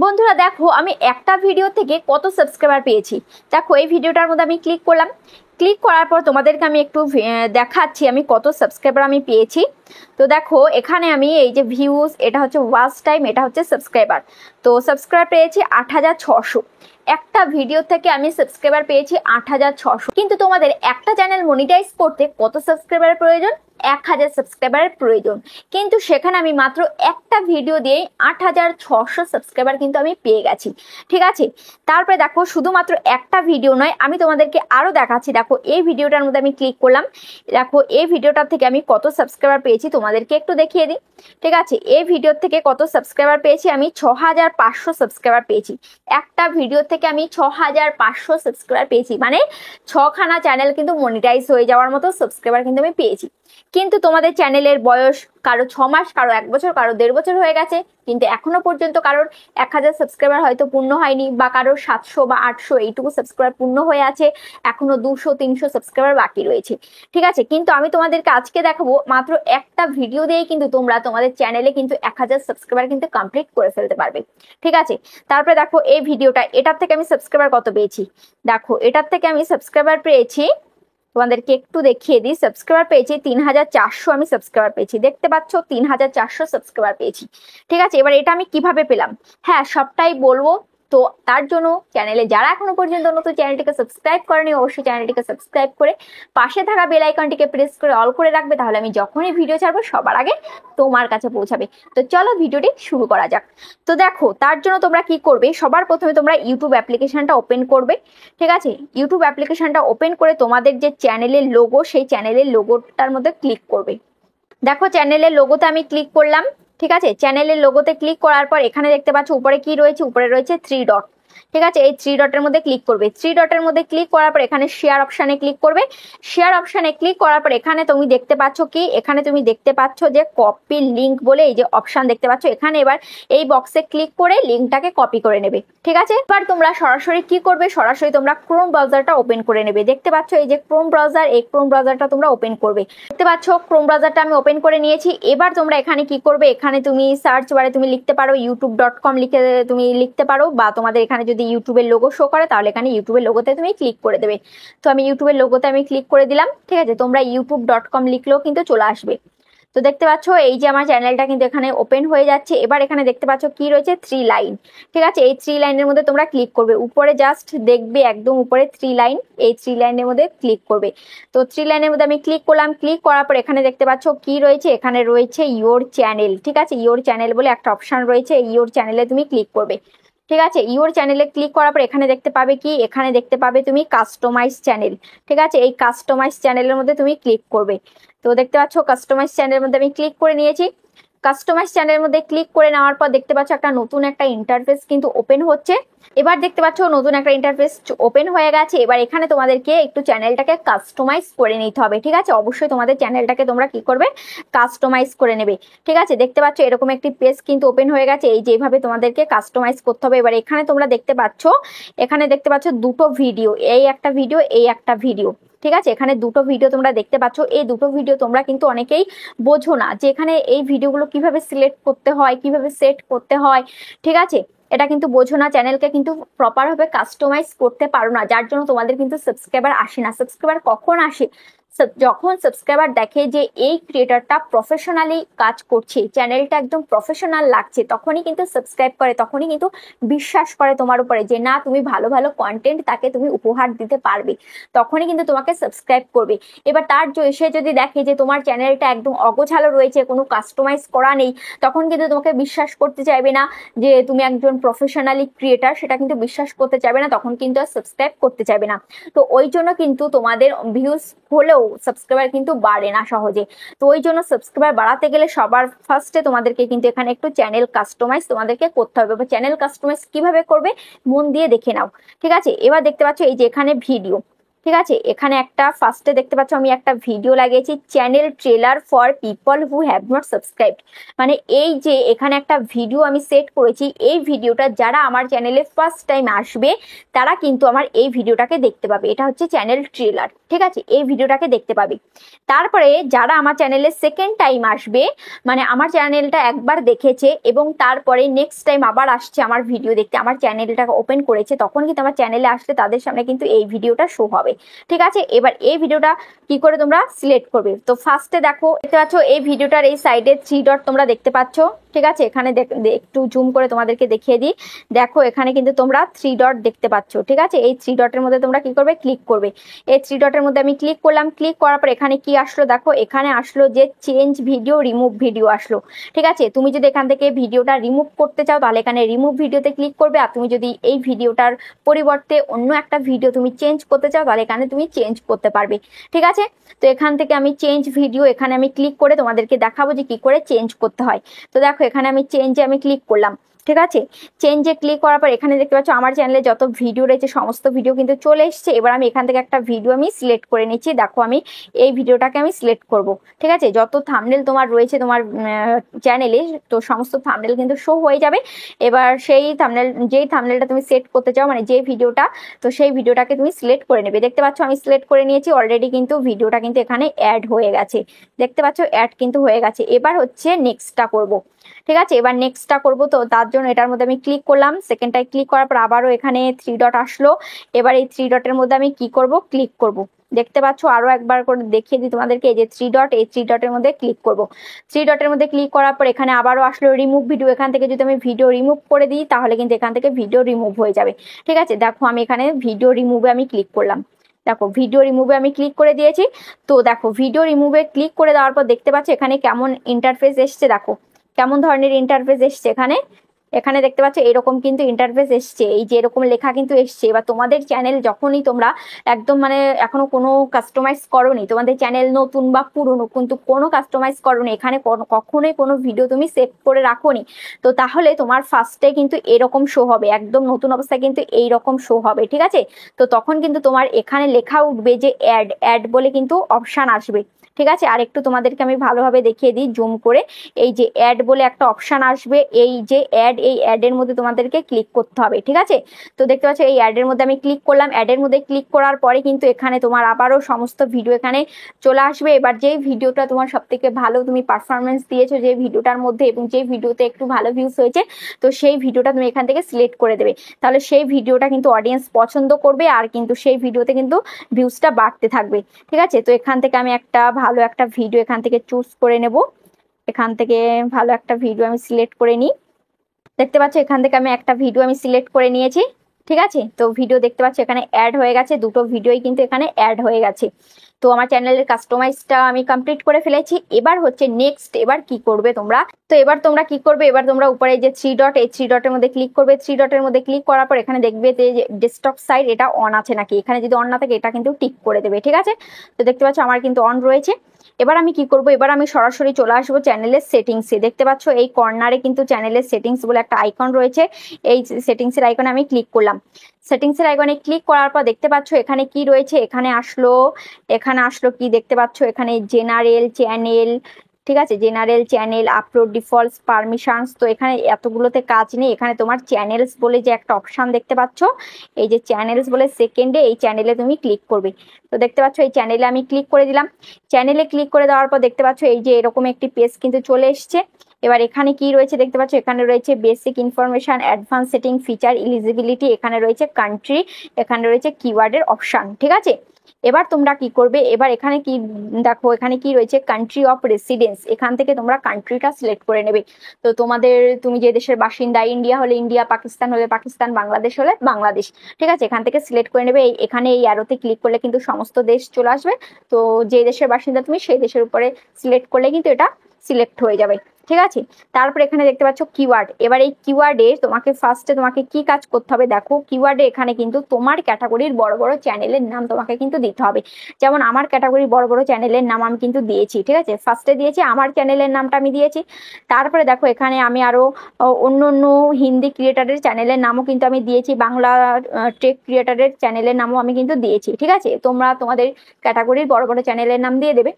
বন্ধুরা দেখো আমি একটা ভিডিও থেকে কত সাবস্ক্রাইবার পেয়েছি। দেখো এই ভিডিওটার মধ্যে আমি ক্লিক করলাম, ক্লিক করার পর তোমাদেরকে আমি একটু দেখাচ্ছি আমি কত সাবস্ক্রাইবার আমি পেয়েছি। তো দেখো এখানে আমি এই যে ভিউজ, এটা হচ্ছে ওয়াচ টাইম, এটা হচ্ছে সাবস্ক্রাইবার। তো সাবস্ক্রাইবার পেয়েছি ৮৬০০। একটা ভিডিও থেকে আমি সাবস্ক্রাইবার পেয়েছি ৮৬০০। কিন্তু তোমাদের একটা চ্যানেল মনিটাইজ করতে কত সাবস্ক্রাইবারের প্রয়োজন? ১০০০ সাবস্ক্রাইবারের প্রয়োজন। কিন্তু সেখানে আমি মাত্র একটা ভিডিও দিয়ে ৮৬০০ সাবস্ক্রাইবার কিন্তু আমি পেয়ে গেছি। ঠিক আছে, তারপরে দেখো শুধুমাত্র একটা ভিডিও নয়, আমি তোমাদেরকে আরো দেখাচ্ছি। দেখো এই ভিডিওটার মধ্যে আমি ক্লিক করলাম, দেখো এই ভিডিওটার থেকে আমি কত সাবস্ক্রাইবার পেয়েছি তোমাদেরকে একটু দেখিয়ে দিই। ঠিক আছে, এই ভিডিও থেকে কত সাবস্ক্রাইবার পেয়েছি আমি ৬৫০০ সাবস্ক্রাইবার পেয়েছি। একটা ভিডিও থেকে আমি ৬৫০০ সাবস্ক্রাইবার পেয়েছি, মানে ৬খানা চ্যানেল কিন্তু মনিটাইজ হয়ে যাওয়ার মতো সাবস্ক্রাইবার কিন্তু আমি পেয়েছি। কিন্তু তোমাদের চ্যানেলের বয়স কারো ৬ মাস, কারো ১ বছর, কারো ১.৫ বছর হয়ে গেছে, কিন্তু এখনো পর্যন্ত কারোর ১০০০ সাবস্ক্রাইবার হয়তো পূর্ণ হয়নি, বা কারোর ৭০০ বা ৮০০ এইটুকু সাবস্ক্রাইবার পূর্ণ হয়ে আছে, এখনো ২০০-৩০০ সাবস্ক্রাইবার বাকি রয়েছে। ঠিক আছে, কিন্তু আমি তোমাদেরকে আজকে দেখাবো মাত্র একটা ভিডিও দিয়েই কিন্তু তোমরা তোমাদের চ্যানেলে কিন্তু ১০০০ সাবস্ক্রাইবার কিন্তু কমপ্লিট করে ফেলতে পারবে। ঠিক আছে, তারপরে দেখো এই ভিডিওটা, এটার থেকে আমি সাবস্ক্রাইবার কত পেয়েছি। দেখো এটার থেকে আমি সাবস্ক্রাইবার পেয়েছি, তোমাদেরকে একটু দেখিয়ে দিই, সাবস্ক্রাইবার পেয়েছি ৩৪০০। আমি সাবস্ক্রাইবার পেয়েছি, দেখতে পাচ্ছ ৩৪০০ সাবস্ক্রাইবার পেয়েছি। ঠিক আছে, এবার এটা আমি কিভাবে পেলাম, হ্যাঁ সবটাই বলবো। তো তার জন্য চ্যানেলে যারা এখনো পর্যন্ত নতুন, চ্যানেলটিকে সাবস্ক্রাইব করেনি, অবশ্যই চ্যানেলটিকে সাবস্ক্রাইব করে পাশে থাকা বেল আইকনটিকে প্রেস করে অল করে রাখবে, তাহলে আমি যখনই ভিডিও ছাড়বো সবার আগে তোমার কাছে পৌঁছাবে। তো চলো ভিডিওটি শুরু করা যাক। তো দেখো তার জন্য তোমরা কি করবে, সবার প্রথমে তোমরা ইউটিউব অ্যাপ্লিকেশনটা ওপেন করবে। ঠিক আছে, ইউটিউব অ্যাপ্লিকেশনটা ওপেন করে তোমাদের যে চ্যানেলের লোগো, সেই চ্যানেলের লোগোটার মধ্যে ক্লিক করবে। দেখো চ্যানেলের লোগোতে আমি ক্লিক করলাম। ঠিক আছে, চ্যানেলের লোগোতে ক্লিক করার পর এখানে দেখতে পাচ্ছ উপরে কি রয়েছে, উপরে রয়েছে 3 ডট। ঠিক আছে, এই 3 ডটের মধ্যে ক্লিক করবে। 3 ডটের মধ্যে ক্লিক করার পর এখানে শেয়ার অপশানে ক্লিক করবে। শেয়ার অপশানে ক্লিক করার পর এখানে তুমি দেখতে পাচ্ছ কি, এখানে তুমি দেখতে পাচ্ছ যে কপি লিঙ্ক বলে এই যে অপশান দেখতে পাচ্ছ, এখানে এবার এই বক্সে ক্লিক করে লিঙ্কটাকে কপি করে নেবে। ঠিক আছে, এবার তোমরা সরাসরি কি করবে, সরাসরি তোমরা ক্রোম ব্রাউজারটা ওপেন করে নেবে। দেখতে পাচ্ছ এই যে ক্রোম ব্রাউজার, এই ক্রোম ব্রাউজারটা তোমরা ওপেন করবে। দেখতে পাচ্ছ ক্রোম ব্রাউজারটা আমি ওপেন করে নিয়েছি। এবার তোমরা এখানে কি করবে, এখানে তুমি সার্চ বারে তুমি লিখতে পারো youtube.com লিখে তুমি লিখতে পারো, বা তোমাদের এখানে যদি ইউটিউবের লোগো শো করে তাহলে এখানে ইউটিউবের লোগোতে তুমি ক্লিক করে দেবে। তো আমি ইউটিউবের লোগোতে আমি ক্লিক করে দিলাম। ঠিক আছে, তোমরা youtube.com লিখলেও কিন্তু চলে আসবে। তো দেখতে পাচ্ছ এই যে আমার চ্যানেলটা কিন্তু এখানে ওপেন হয়ে যাচ্ছে। এবার এখানে দেখতে পাচ্ছ কি রয়েছে, 3 লাইন। ঠিক আছে, এই 3 লাইনের মধ্যে তোমরা ক্লিক করবে। উপরে জাস্ট দেখবে একদম উপরে 3 লাইন, এই 3 লাইনের মধ্যে ক্লিক করবে। তো 3 লাইনের মধ্যে আমি ক্লিক করলাম। ক্লিক করার পর এখানে দেখতে পাচ্ছ কি রয়েছে, এখানে রয়েছে ইওর চ্যানেল। ঠিক আছে, ইওর চ্যানেল বলে একটা অপশন রয়েছে, ইওর চ্যানেলে তুমি ক্লিক করবে। ঠিক আছে, ইওর চ্যানেলে ক্লিক করার পর এখানে দেখতে পাবে কি, এখানে দেখতে পাবে তুমি কাস্টমাইজ চ্যানেল। ঠিক আছে, এই কাস্টমাইজ চ্যানেলের মধ্যে তুমি ক্লিক করবে। তো দেখতে পাচ্ছ কাস্টমাইজ চ্যানেলের মধ্যে আমি ক্লিক করে নিয়েছি। কাস্টমাইজ চ্যানেলের মধ্যে ক্লিক করে নেওয়ার পর দেখতে পাচ্ছ একটা নতুন একটা ইন্টারফেস কিন্তু ওপেন হচ্ছে। এবার দেখতে পাচ্ছ নতুন একটা ইন্টারফেস ওপেন হয়ে গেছে। এবার এখানে তোমাদেরকে একটু চ্যানেলটাকে কাস্টমাইজ করে নিতে হবে। ঠিক আছে, অবশ্যই তোমাদের চ্যানেলটাকে তোমরা কি করবে, কাস্টমাইজ করে নেবে। ঠিক আছে, দেখতে পাচ্ছ এরকম একটি পেজ কিন্তু ওপেন হয়ে গেছে, এই যেভাবে তোমাদেরকে কাস্টমাইজ করতে হবে। এবার এখানে তোমরা দেখতে পাচ্ছ, এখানে দেখতে পাচ্ছ দুটো ভিডিও, এই একটা ভিডিও, এই একটা ভিডিও। ঠিক আছে, এখানে দুটো ভিডিও তোমরা দেখতে পাচ্ছ। এই দুটো ভিডিও তোমরা কিন্তু অনেকেই বোঝো না যে এখানে এই ভিডিওগুলো কিভাবে সিলেক্ট করতে হয়, কিভাবে সেট করতে হয়। ঠিক আছে, এটা কিন্তু বোঝো না, চ্যানেলকে কিন্তু প্রপার ভাবে কাস্টমাইজ করতে পারো না, যার জন্য তোমাদের কিন্তু সাবস্ক্রাইবার আসে না। সাবস্ক্রাইবার কখন আসে, যখন সাবস্ক্রাইবার দেখে যে এই ক্রিয়েটারটা প্রফেশনালি কাজ করছে, চ্যানেলটা একদম প্রফেশনাল লাগছে, তখনই কিন্তু সাবস্ক্রাইব করে, তখনই কিন্তু বিশ্বাস করে তোমার উপরে যে না তুমি ভালো ভালো কন্টেন্ট তাকে তুমি উপহার দিতে পারবে, তখনই কিন্তু তোমাকে সাবস্ক্রাইব করবে। এবার তার সে যদি দেখে যে তোমার চ্যানেলটা একদম অগোছালো রয়েছে, কোনো কাস্টমাইজ করা নেই, তখন কিন্তু তোমাকে বিশ্বাস করতে চাইবে না যে তুমি একজন প্রফেশনালি ক্রিয়েটার, সেটা কিন্তু বিশ্বাস করতে চাইবে না, তখন কিন্তু আর সাবস্ক্রাইব করতে চাইবে না। তো ওই জন্য কিন্তু তোমাদের ভিউজ হলেও সাবস্ক্রাইবার কিন্তু বাড়ে না সহজে। তো ওই জন্য সাবস্ক্রাইবার বাড়াতে গেলে সবার ফার্স্টে তোমাদেরকে কিন্তু এখানে একটু চ্যানেল কাস্টমাইজ তোমাদেরকে করতে হবে। বা চ্যানেল কাস্টমাইজ কিভাবে করবে মন দিয়ে দেখে নাও। ঠিক আছে, এবার দেখতে পাচ্ছ এই যে এখানে ভিডিও। ঠিক আছে, এখানে একটা ফার্স্টে দেখতে পাচ্ছ আমি একটা ভিডিও লাগিয়েছি, channel trailer for people who have not subscribed. মানে এই যে এখানে একটা ভিডিও আমি সেট করেছি, এই ভিডিওটা যারা আমার চ্যানেলে ফার্স্ট টাইম আসবে তারা কিন্তু আমার এই ভিডিওটাকে দেখতে পাবে। এটা হচ্ছে চ্যানেল ট্রেলার। ঠিক আছে, এই ভিডিওটাকে দেখতে পাবে। তারপরে যারা আমার চ্যানেলে সেকেন্ড টাইম আসবে, মানে আমার চ্যানেলটা একবার দেখেছে এবং তারপরে নেক্সট টাইম আবার আসছে আমার ভিডিও দেখতে, আমার চ্যানেলটা ওপেন করেছে, তখন কিন্তু আমার চ্যানেলে আসলে তাদের সামনে কিন্তু এই ভিডিওটা শো হবে। ঠিক আছে, এবার এই ভিডিওটা কি করে তোমরা সিলেক্ট করবে? তো ফার্স্টে দেখো, দেখতে পাচ্ছ এই ভিডিওটার এই সাইডে 3 ডট তোমরা দেখতে পাচ্ছ। ঠিক আছে, এখানে একটু জুম করে তোমাদেরকে দেখিয়ে দিই। দেখো এখানে কিন্তু তোমরা 3 ডট দেখতে পাচ্ছ। ঠিক আছে, এই 3 ডটের মধ্যে তোমরা কি করবে? ক্লিক করবে। এই 3 ডটের মধ্যে আমি ক্লিক করলাম। ক্লিক করার পর এখানে কি আসলো দেখো, এখানে আসলো যে চেঞ্জ ভিডিও, রিমুভ ভিডিও আসলো। ঠিক আছে, তুমি যদি এখান থেকে ভিডিওটা রিমুভ করতে চাও তাহলে এখানে রিমুভ ভিডিওতে ক্লিক করবে, আর তুমি যদি এই ভিডিওটার পরিবর্তে অন্য একটা ভিডিও তুমি চেঞ্জ করতে চাও তাহলে এখানে তুমি চেঞ্জ করতে পারবে। ঠিক আছে, তো এখান থেকে আমি চেঞ্জ ভিডিও, এখানে আমি ক্লিক করে তোমাদেরকে দেখাবো যে কি করে চেঞ্জ করতে হয়। তো দেখো এখানে আমি চেঞ্জে আমি ক্লিক করলাম। ঠিক আছে, চেঞ্জে ক্লিক করার পর এখানে দেখতে পাচ্ছ আমার চ্যানেলে যত ভিডিও রয়েছে সমস্ত ভিডিও কিন্তু চলে এসছে। এবার আমি এখান থেকে একটা ভিডিও আমি সিলেক্ট করে নিচ্ছি। দেখো আমি এই ভিডিওটাকে আমি সিলেক্ট করব। ঠিক আছে, যত থাম্বনেল তোমার রয়েছে তোমার চ্যানেলে, তো সমস্ত থাম্বনেল কিন্তু শো হয়ে যাবে। এবার সেই থাম্বনেল, যেই থাম্বনেলটা তুমি সেট করতে চাও, মানে যে ভিডিওটা, তো সেই ভিডিওটাকে তুমি সিলেক্ট করে নেবে। দেখতে পাচ্ছ আমি সিলেক্ট করে নিয়েছি অলরেডি, কিন্তু ভিডিওটা কিন্তু এখানে অ্যাড হয়ে গেছে। দেখতে পাচ্ছ অ্যাড কিন্তু হয়ে গেছে। এবার হচ্ছে নেক্সটটা করব। ঠিক আছে, এবার নেক্সটটা করব, তো তার জন্য এটার মধ্যে আমি ক্লিক করলাম। সেকেন্ডটায় ক্লিক করার পর আবারও এখানে 3 ডট আসলো। এবার এই 3 ডটের মধ্যে আমি কি করব? ক্লিক করব। দেখতে পাচ্ছ আরো একবার করে দেখিয়ে দিই তোমাদেরকে, এই যে 3 ডট, এই 3 ডটের মধ্যে ক্লিক করব। 3 ডটের মধ্যে ক্লিক করার পর এখানে আবারও আসলো রিমুভ ভিডিও। এখান থেকে যদি আমি ভিডিও রিমুভ করে দিই তাহলে কিন্তু এখান থেকে ভিডিও রিমুভ হয়ে যাবে। ঠিক আছে, দেখো আমি এখানে ভিডিও রিমুভে আমি ক্লিক করলাম। দেখো ভিডিও রিমুভে আমি ক্লিক করে দিয়েছি। তো দেখো ভিডিও রিমুভে ক্লিক করে দেওয়ার পর দেখতে পাচ্ছ এখানে কেমন ইন্টারফেস এসছে। দেখো কেমন ধরনের ইন্টারফেস এসছে এখানে। এখানে দেখতে পাচ্ছ এরকম কিন্তু ইন্টারফেস এসছে, এই যে এরকম লেখা কিন্তু এসছে। এবার তোমাদের চ্যানেল যখনই তোমরা একদম মানে এখনো কোনো কাস্টমাইজ করোনি, তোমাদের চ্যানেল নতুন বা পুরনো কিন্তু কোনো কাস্টমাইজ করোনি, এখানে কখনোই কোনো ভিডিও তুমি সেভ করে রাখোনি, তো তাহলে তোমার ফার্স্টে কিন্তু এরকম শো হবে, একদম নতুন অবস্থায় কিন্তু এইরকম শো হবে। ঠিক আছে, তো তখন কিন্তু তোমার এখানে লেখা উঠবে যে অ্যাড, অ্যাড বলে কিন্তু অপশান আসবে। ঠিক আছে, আর একটু তোমাদেরকে আমি ভালোভাবে দেখিয়ে দিই জুম করে। এই যে অ্যাড বলে একটা অপশান আসবে, এই যে অ্যাড, এই অ্যাডের মধ্যে তোমাদেরকে ক্লিক করতে হবে। ঠিক আছে, তো দেখতে পাচ্ছ এই অ্যাডের মধ্যে আমি ক্লিক করলাম। অ্যাডের মধ্যে ক্লিক করার পরে কিন্তু এখানে তোমার আবারও সমস্ত ভিডিও এখানে চলে আসবে। এবার যে ভিডিওটা তোমার সব থেকে ভালো তুমি পারফরমেন্স দিয়েছো যে ভিডিওটার মধ্যে, এবং যে ভিডিওতে একটু ভালো ভিউজ হয়েছে, তো সেই ভিডিওটা তুমি এখান থেকে সিলেক্ট করে দেবে। তাহলে সেই ভিডিওটা কিন্তু অডিয়েন্স পছন্দ করবে, আর কিন্তু সেই ভিডিওতে কিন্তু ভিউজটা বাড়তে থাকবে। ঠিক আছে, তো এখান থেকে আমি একটা ভালো একটা ভিডিও এখান থেকে চুজ করে নেব। এখান থেকে ভালো একটা ভিডিও আমি সিলেক্ট করে নিই। দেখতে পাচ্ছ এখান থেকে আমি একটা ভিডিও আমি সিলেক্ট করে নিয়েছি। ঠিক আছে, তো ভিডিও দেখতে পাচ্ছ এখানে অ্যাড হয়ে গেছে, দুটো ভিডিওই কিন্তু এখানে অ্যাড হয়ে গেছে। তো আমার চ্যানেলের কাস্টমাইজটা আমি কমপ্লিট করে ফেলেছি। এবার হচ্ছে নেক্সট, এবার কি করবে তোমরা? তো এবার তোমরা কি করবে? এবার তোমরা উপরে যে 3 ডট, এই 3 ডটের মধ্যে ক্লিক করবে। 3 ডটের মধ্যে ক্লিক করার পর এখানে দেখবে যে ডেস্কটপ সাইড এটা অন আছে নাকি, এখানে যদি অন না থাকে এটা কিন্তু টিক করে দেবে। ঠিক আছে, তো দেখতে পাচ্ছ আমার কিন্তু অন রয়েছে। এবার আমি কি করব? এবার আমি সরাসরি চলে আসবো চ্যানেলের সেটিংসে। দেখতে পাচ্ছ এই কর্নারে কিন্তু চ্যানেলের সেটিংস বলে একটা আইকন রয়েছে, এই সেটিংসের আইকনে আমি ক্লিক করলাম। সেটিংসের আইকনে ক্লিক করার পর দেখতে পাচ্ছ এখানে কি রয়েছে, এখানে আসলো কি দেখতে পাচ্ছ এখানে জেনারেল চ্যানেল। ঠিক আছে, general channel, upload defaults, permissions. তো এখানে এতগুলোতে কাজ নেই, এখানে তোমার চ্যানেলস বলে যে একটা অপশান দেখতে পাচ্ছ, এই যে চ্যানেলস বলে সেকেন্ডে, এই চ্যানেলে তুমি ক্লিক করবে। তো দেখতে পাচ্ছ এই চ্যানেলে আমি ক্লিক করে দিলাম। চ্যানেলে ক্লিক করে দেওয়ার পর দেখতে পাচ্ছ এই যে এরকম একটি পেজ কিন্তু চলে এসছে। এবার এখানে কি রয়েছে দেখতে পাচ্ছ, এখানে রয়েছে basic information, advance setting, feature, eligibility, এখানে রয়েছে কান্ট্রি, এখানে রয়েছে কিওয়ার্ডের অপশান। ঠিক আছে, এবার তোমরা কি করবে? এবার এখানে কি দেখো, এখানে কি রয়েছে কান্ট্রি অফ রেসিডেন্স, এখান থেকে তোমরা কান্ট্রিটা সিলেক্ট করে নেবে। তো তুমি যে দেশের বাসিন্দা, ইন্ডিয়া হলে ইন্ডিয়া, পাকিস্তান হলে পাকিস্তান, বাংলাদেশ হলে বাংলাদেশ। ঠিক আছে, এখান থেকে সিলেক্ট করে নেবে। এখানে এই অ্যারোতে ক্লিক করলে কিন্তু সমস্ত দেশ চলে আসবে। তো যে দেশের বাসিন্দা তুমি সেই দেশের উপরে সিলেক্ট করলে কিন্তু এটা সিলেক্ট হয়ে যাবে। ঠিক আছে, তারপর এখানে দেখতে পাচ্ছ কিওয়ার্ড। এবার এই কিওয়ার্ডে তোমাকে ফার্স্টে তোমাকে কি কাজ করতে হবে? দেখো কিওয়ার্ডে এখানে কিন্তু তোমার ক্যাটাগরির বড় বড় চ্যানেলের নাম তোমাকে কিন্তু দিতে হবে। যেমন আমার ক্যাটাগরির বড় বড় চ্যানেলের নাম আমি কিন্তু দিয়েছি। ঠিক আছে, ফার্স্টে দিয়েছি আমার চ্যানেলের নামটা আমি দিয়েছি। তারপরে দেখো এখানে আমি আরো অন্য অন্য হিন্দি ক্রিয়েটারের চ্যানেলের নামও কিন্তু আমি দিয়েছি, বাংলা টেক ক্রিয়েটারের চ্যানেলের নামও আমি কিন্তু দিয়েছি। ঠিক আছে, তোমরা তোমাদের ক্যাটাগরির বড় বড় চ্যানেলের নাম দিয়ে দেবে।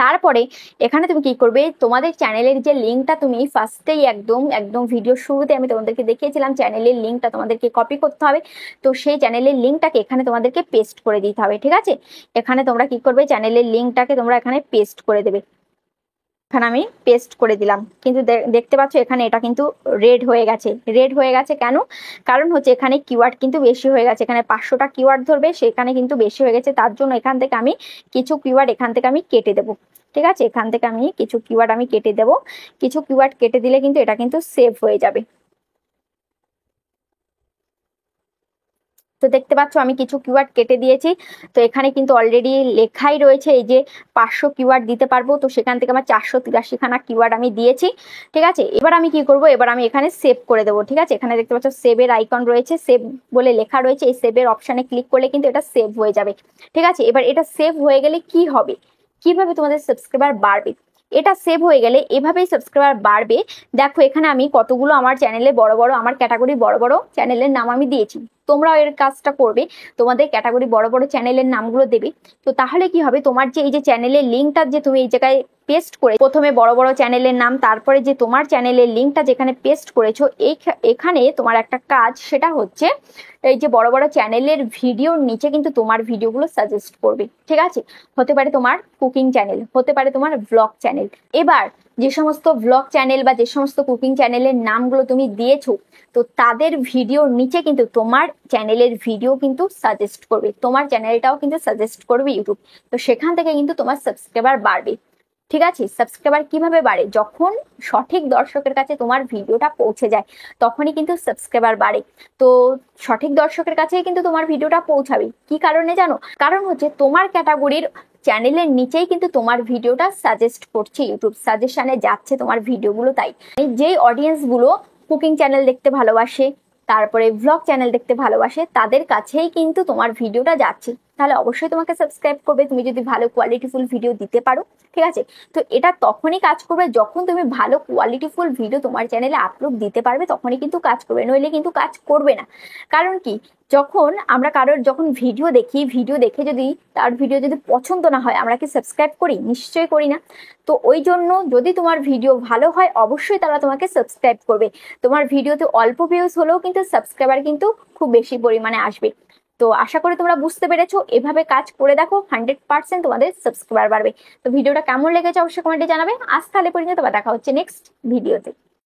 তারপরে এখানে তুমি কি করবে, তোমাদের চ্যানেলের যে লিঙ্কটা তুমি ফার্স্টেই একদম একদম ভিডিও শুরুতে আমি তোমাদেরকে দেখিয়েছিলাম, চ্যানেলের লিঙ্কটা তোমাদেরকে কপি করতে হবে। তো সেই চ্যানেলের লিঙ্কটাকে এখানে তোমাদেরকে পেস্ট করে দিতে হবে, ঠিক আছে। এখানে তোমরা কি করবে, চ্যানেলের লিঙ্কটাকে তোমরা এখানে পেস্ট করে দেবে। এখানে আমি পেস্ট করে দিলাম, কিন্তু দেখতে পাচ্ছ এখানে এটা কিন্তু রেড হয়ে গেছে। রেড হয়ে গেছে কেন? কারণ হচ্ছে এখানে কিওয়ার্ড কিন্তু বেশি হয়ে গেছে, এখানে 500টা কিওয়ার্ড ধরবে, সেখানে কিন্তু বেশি হয়ে গেছে। তার জন্য এখান থেকে আমি কিছু কিওয়ার্ড এখান থেকে আমি কেটে দেবো, ঠিক আছে। এখান থেকে আমি কিছু কিওয়ার্ড আমি কেটে দেবো। কিছু কিওয়ার্ড কেটে দিলে কিন্তু এটা কিন্তু সেভ হয়ে যাবে। তো দেখতে পাচ্ছ আমি কিছু কিওয়ার্ড কেটে দিয়েছি। তো এখানে কিন্তু অলরেডি লেখাই রয়েছে এই যে 500 কিওয়ার্ড দিতে পারবো, তো সেখান থেকে আমার 483খানা কিওয়ার্ড আমি দিয়েছি, ঠিক আছে। এবার আমি কি করব, এবার আমি এখানে সেভ করে দেবো, ঠিক আছে। এখানে দেখতে পাচ্ছ সেভের আইকন রয়েছে, সেভ বলে লেখা রয়েছে, এই সেভের অপশানে ক্লিক করলে কিন্তু এটা সেভ হয়ে যাবে, ঠিক আছে। এবার এটা সেভ হয়ে গেলে কি হবে, কিভাবে তোমাদের সাবস্ক্রাইবার বাড়বে, এটা সেভ হয়ে গেলে এভাবেই সাবস্ক্রাইবার বাড়বে। দেখো এখানে আমি কতগুলো আমার চ্যানেলে বড় বড় আমার ক্যাটাগরি বড় বড় চ্যানেলের নাম আমি দিয়েছি, তোমরাও এর কাজটা করবে, তোমাদের ক্যাটাগরি বড় বড় চ্যানেলের নামগুলো দেবে। তো তাহলে কি হবে, তোমার যে এই যে চ্যানেলের লিঙ্কটা যে তুমি এই জায়গায় পেস্ট করে প্রথমে বড় বড় চ্যানেলের নাম, তারপরে যে তোমার চ্যানেলের লিঙ্কটা যেখানে পেস্ট করেছো, এখানে তোমার একটা কাজ, সেটা হচ্ছে এই যে বড় বড় চ্যানেলের ভিডিওর নিচে কিন্তু তোমার ভিডিওগুলো সাজেস্ট করবে, ঠিক আছে। হতে পারে তোমার কুকিং চ্যানেল, হতে পারে তোমার ব্লগ চ্যানেল। এবার যে সমস্ত ব্লগ চ্যানেল বা যে সমস্ত কুকিং চ্যানেলের নামগুলো তুমি দিয়েছো, তো তাদের ভিডিওর নিচে কিন্তু তোমার চ্যানেলের ভিডিও কিন্তু সাজেস্ট করবে, তোমার চ্যানেলটাও কিন্তু সাজেস্ট করবে ইউটিউব। তো সেখান থেকে কিন্তু তোমার সাবস্ক্রাইবার বাড়বে, ঠিক আছে। সাবস্ক্রাইবার কিভাবে বাড়ে, যখন সঠিক দর্শকের কাছে তোমার ভিডিওটা পৌঁছে যায়, তখনই কিন্তু সাবস্ক্রাইবার বাড়ে। তো সঠিক দর্শকের কাছেই কিন্তু তোমার ভিডিওটা পৌঁছাবে, কি কারণে জানো? কারণ হচ্ছে তোমার ক্যাটাগরির চ্যানেলের নিচেই কিন্তু তোমার ভিডিওটা সাজেস্ট করছে, ইউটিউব সাজেশনে যাচ্ছে তোমার ভিডিওগুলো। তাই যেই অডিয়েন্স গুলো কুকিং চ্যানেল দেখতে ভালোবাসে, তারপরে ভ্লগ চ্যানেল দেখতে ভালোবাসে, তাদের কাছেই কিন্তু তোমার ভিডিওটা যাচ্ছে। তাহলে অবশ্যই তোমাকে সাবস্ক্রাইব করবে, তুমি যদি ভালো কোয়ালিটিফুল ভিডিও দিতে পারো, ঠিক আছে। তো এটা তখনই কাজ করবে যখন তুমি ভালো কোয়ালিটিফুল ভিডিও তোমার চ্যানেলে আপলোড দিতে পারবে, তখনই কিন্তু কাজ করবে, নইলে কিন্তু কাজ করবে না। কারণ কি, যখন আমরা কারোর যখন ভিডিও দেখি, ভিডিও দেখে যদি তার ভিডিও যদি পছন্দ না হয়, আমরা কি সাবস্ক্রাইব করি? নিশ্চয়ই করি না। তো ওই জন্য যদি তোমার ভিডিও ভালো হয়, অবশ্যই তারা তোমাকে সাবস্ক্রাইব করবে। তোমার ভিডিওতে অল্প ভিউজ হলেও কিন্তু সাবস্ক্রাইবার কিন্তু খুব বেশি পরিমাণে আসবে। তো আশা করি তোমরা বুঝতে পেরেছো, এভাবে কাজ করে দেখো, 100% তোমাদের সাবস্ক্রাইবার বাড়বে। তো ভিডিওটা কেমন লেগেছে অবশ্যই কমেন্টে জানাবে। আজ তাহলে পর্যন্ত, দেখা হচ্ছে নেক্সট ভিডিওতে।